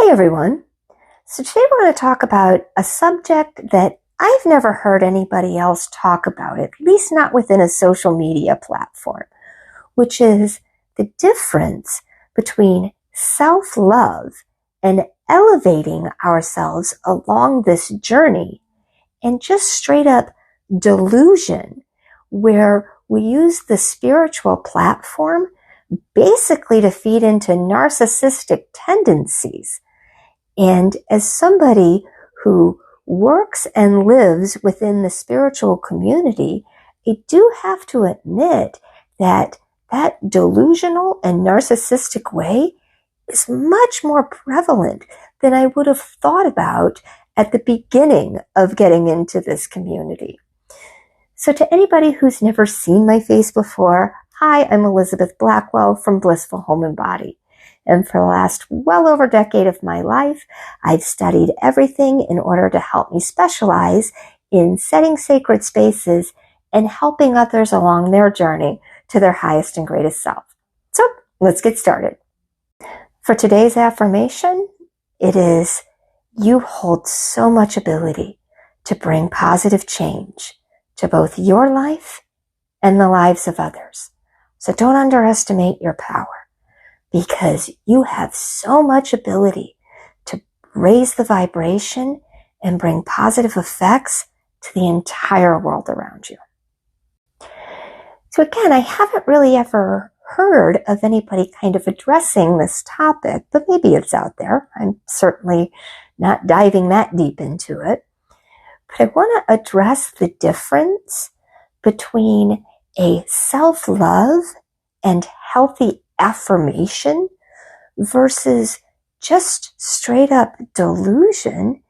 Hey everyone. So today we're going to talk about a subject that I've never heard anybody else talk about, at least not within a social media platform, which is the difference between self-love and elevating ourselves along this journey and just straight up delusion, where we use the spiritual platform basically to feed into narcissistic tendencies. And as somebody who works and lives within the spiritual community, I do have to admit that that delusional and narcissistic way is much more prevalent than I would have thought about at the beginning of getting into this community. So to anybody who's never seen my face before, hi, I'm Elizabeth Blackwell from Blissful Home and Body. And for the last well over a decade of my life, I've studied everything in order to help me specialize in setting sacred spaces and helping others along their journey to their highest and greatest self. So let's get started. For today's affirmation, it is, you hold so much ability to bring positive change to both your life and the lives of others. So don't underestimate your power, because you have so much ability to raise the vibration and bring positive effects to the entire world around you. So again, I haven't really ever heard of anybody kind of addressing this topic, but maybe it's out there. I'm certainly not diving that deep into it. But I want to address the difference between a self-love and healthy affirmation versus just straight up delusion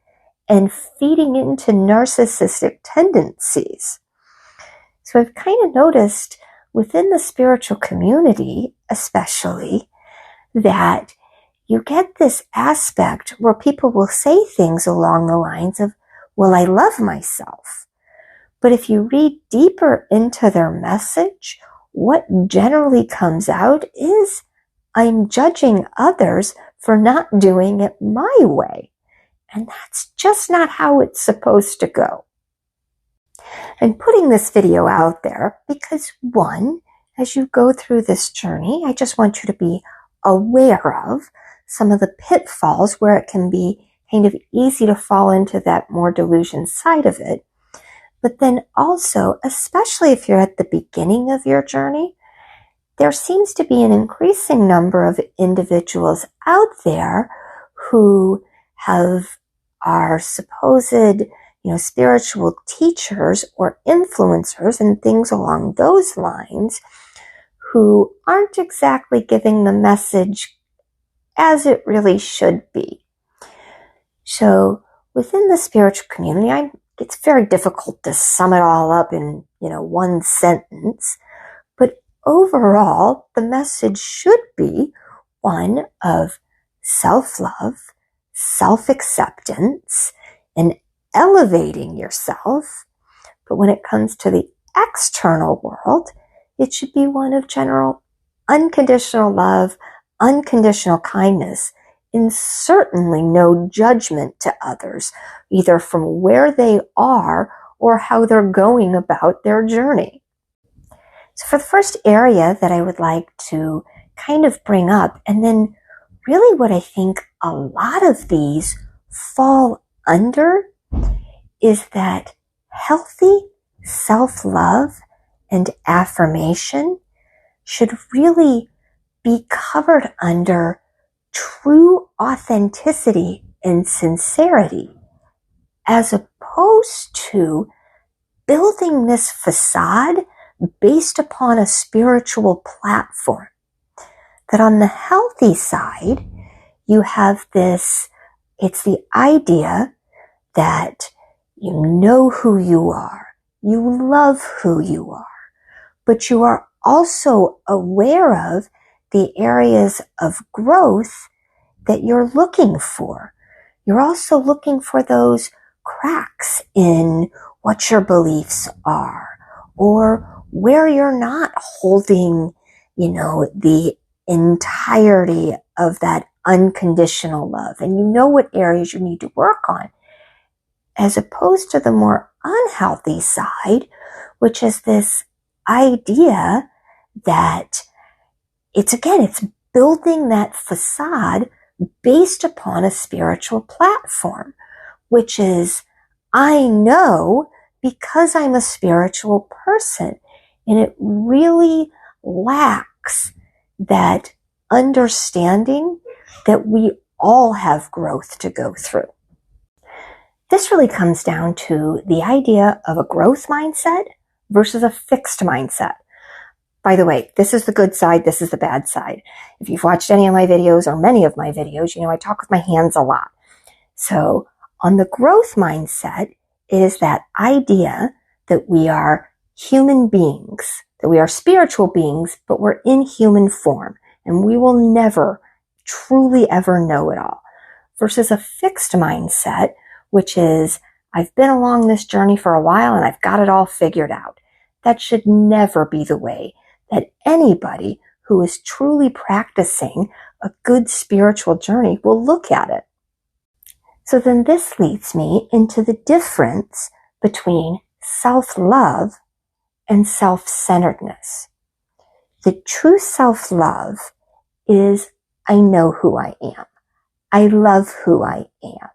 and feeding into narcissistic tendencies. So I've kind of noticed within the spiritual community, especially, that you get this aspect where people will say things along the lines of, well, I love myself. But if you read deeper into their message, what generally comes out is, I'm judging others for not doing it my way. And that's just not how it's supposed to go. I'm putting this video out there because, one, as you go through this journey, I just want you to be aware of some of the pitfalls where it can be kind of easy to fall into that more delusion side of it. But then also, especially if you're at the beginning of your journey, there seems to be an increasing number of individuals out there who are supposed, spiritual teachers or influencers and things along those lines, who aren't exactly giving the message as it really should be. So within the spiritual community, it's very difficult to sum it all up in, one sentence. But overall, the message should be one of self-love, self-acceptance, and elevating yourself. But when it comes to the external world, it should be one of general unconditional love, unconditional kindness, and certainly no judgment to others, either from where they are or how they're going about their journey. So for the first area that I would like to kind of bring up, and then really what I think a lot of these fall under, is that healthy self-love and affirmation should really be covered under true authenticity and sincerity, as opposed to building this facade based upon a spiritual platform. That on the healthy side, you have this, it's the idea that you know who you are, you love who you are, but you are also aware of the areas of growth that you're looking for. You're also looking for those cracks in what your beliefs are, or where you're not holding, the entirety of that unconditional love, and you know what areas you need to work on, as opposed to the more unhealthy side, which is this idea that it's building that facade based upon a spiritual platform, which is, I know because I'm a spiritual person, and it really lacks that understanding that we all have growth to go through. This really comes down to the idea of a growth mindset versus a fixed mindset. By the way, this is the good side, this is the bad side. If you've watched any of my videos or many of my videos, you know I talk with my hands a lot. So on the growth mindset, it is that idea that we are human beings, that we are spiritual beings, but we're in human form, and we will never truly ever know it all. Versus a fixed mindset, which is, I've been along this journey for a while and I've got it all figured out. That should never be the way that anybody who is truly practicing a good spiritual journey will look at it. So then this leads me into the difference between self-love and self-centeredness. The true self-love is, I know who I am. I love who I am.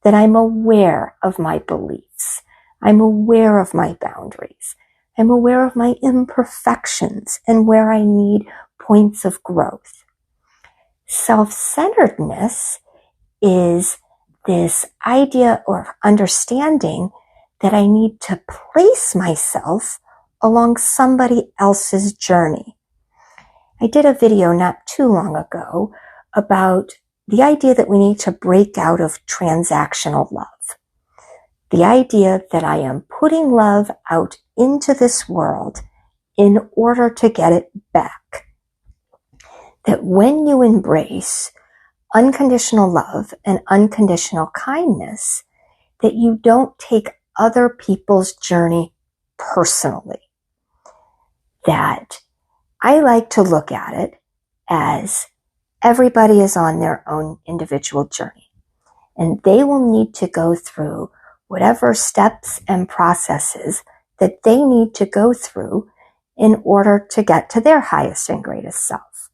That I'm aware of my beliefs. I'm aware of my boundaries. I'm aware of my imperfections and where I need points of growth. Self-centeredness is this idea or understanding that I need to place myself along somebody else's journey. I did a video not too long ago about the idea that we need to break out of transactional love. The idea that I am putting love out into this world in order to get it back. That when you embrace unconditional love and unconditional kindness, that you don't take other people's journey personally. That I like to look at it as everybody is on their own individual journey, and they will need to go through whatever steps and processes that they need to go through in order to get to their highest and greatest self.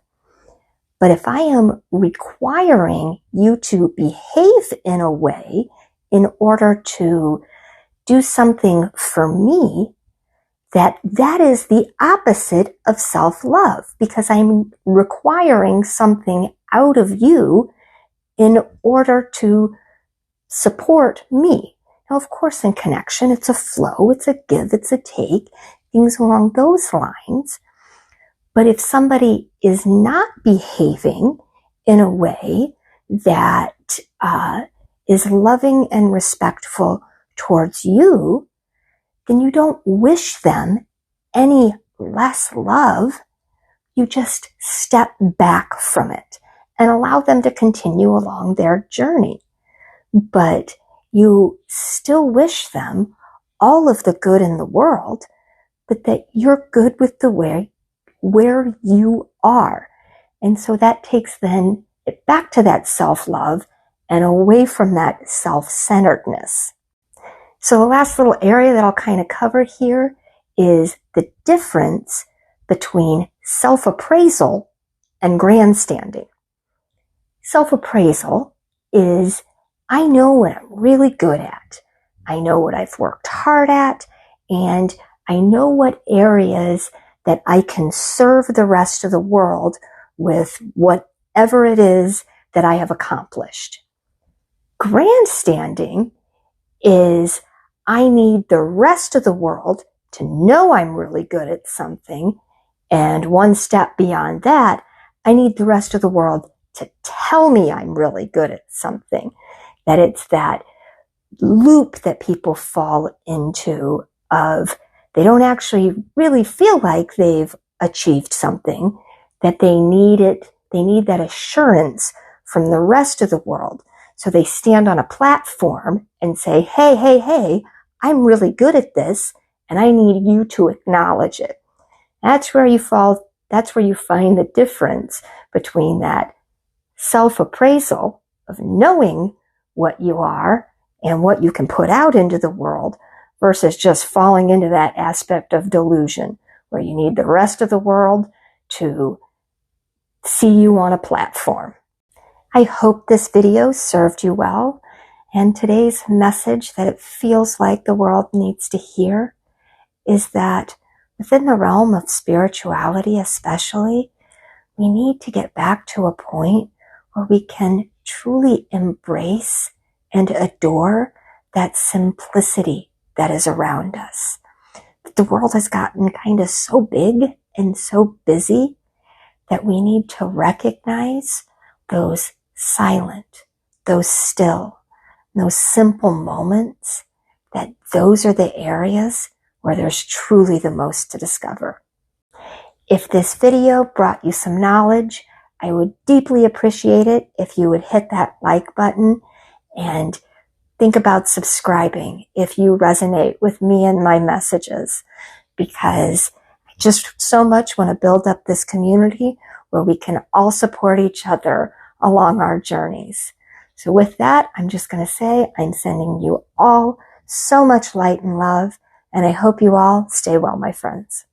But if I am requiring you to behave in a way in order to do something for me, that is the opposite of self-love, because I'm requiring something out of you in order to support me. Now, of course, in connection, it's a flow, it's a give, it's a take, things along those lines. But if somebody is not behaving in a way that is loving and respectful towards you, then you don't wish them any less love. You just step back from it and allow them to continue along their journey. But you still wish them all of the good in the world, but that you're good with the way where you are. And so that takes then it back to that self-love and away from that self-centeredness. So the last little area that I'll kind of cover here is the difference between self-appraisal and grandstanding. Self-appraisal is, I know what I'm really good at. I know what I've worked hard at, and I know what areas that I can serve the rest of the world with whatever it is that I have accomplished. Grandstanding is, I need the rest of the world to know I'm really good at something, and one step beyond that, I need the rest of the world to tell me I'm really good at something. That it's that loop that people fall into of they don't actually really feel like they've achieved something, that they need that assurance from the rest of the world. So they stand on a platform and say, hey, I'm really good at this, and I need you to acknowledge it. That's where you find the difference between that self-appraisal of knowing what you are and what you can put out into the world versus just falling into that aspect of delusion where you need the rest of the world to see you on a platform. I hope this video served you well, and today's message that it feels like the world needs to hear is that within the realm of spirituality especially, we need to get back to a point where we can truly embrace and adore that simplicity that is around us. The world has gotten kind of so big and so busy that we need to recognize those silent, those still, those simple moments, that those are the areas where there's truly the most to discover. If this video brought you some knowledge, I would deeply appreciate it if you would hit that like button and think about subscribing if you resonate with me and my messages, because I just so much want to build up this community where we can all support each other along our journeys. So with that, I'm just going to say I'm sending you all so much light and love, and I hope you all stay well, my friends.